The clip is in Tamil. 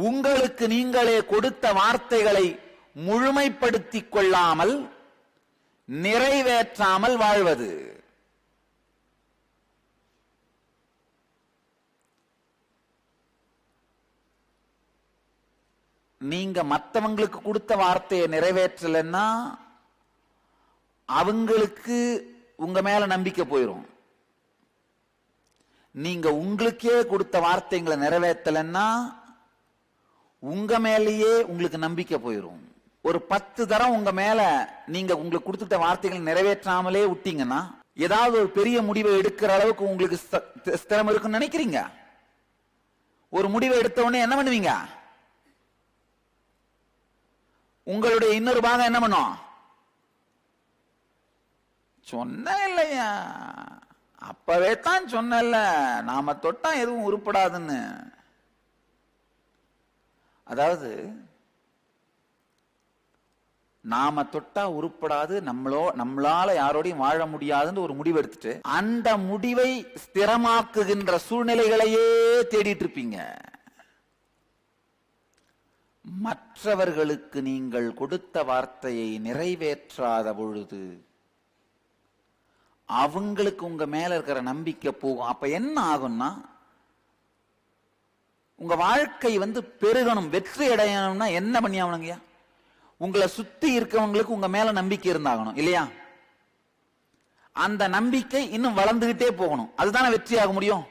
உங்களுக்கு நீங்களே கொடுத்த வார்த்தைகளை முழுமைப்படுத்திக் கொள்ளாமல் நிறைவேற்றாமல் வாழ்வது. நீங்க மற்றவங்களுக்கு கொடுத்த வார்த்தையை நிறைவேற்றலன்னா அவங்களுக்கு உங்க மேல நம்பிக்கை போயிடும். நீங்க உங்களுக்கே கொடுத்த வார்த்தைகளை நிறைவேற்றலன்னா உங்க மேலேயே உங்களுக்கு நம்பிக்கை போயிடும். ஒரு 10 தரம் உங்க மேல நீங்க உங்களுக்கு கொடுத்துட்ட வார்த்தைகள் நிறைவேற்றாமலே விட்டீங்கன்னா ஏதாவது ஒரு பெரிய முடிவை எடுக்கிற அளவுக்கு உங்களுக்கு ஸ்திரம் இருக்குன்னு நினைக்கிறீங்க? ஒரு முடிவை எடுத்த உடனே என்ன பண்ணுவீங்க? உங்களுடைய இன்னொரு பாகம் என்ன பண்ணும்? சொன்ன இல்லையா, அப்பவே தான் சொன்னல, நாம தொட்டா எதுவும் உருப்படாதுன்னு. அதாவது நாம தொட்டா உருப்படாது, நம்மளால யாரோடையும் வாழ முடியாதுன்னு ஒரு முடிவு எடுத்துட்டு அந்த முடிவை ஸ்திரமாக்குகின்ற சூழ்நிலைகளையே தேடிட்டு இருப்பீங்க. மற்றவர்களுக்கு நீங்கள் கொடுத்த வார்த்தையை நிறைவேற்றாத பொழுது அவங்களுக்கு உங்க மேல இருக்கிற நம்பிக்கை போகும். அப்ப என்ன ஆகும்னா, உங்க வாழ்க்கை பெருகணும், வெற்றி அடையணும்னா என்ன பண்ணி ஆகணுங்கய்யா? உங்களை சுத்தி இருக்கவங்களுக்கு உங்க மேல நம்பிக்கை இருந்தாகணும் இல்லையா? அந்த நம்பிக்கை இன்னும் வளர்ந்துகிட்டே போகணும். அதுதானே வெற்றி ஆக முடியும்.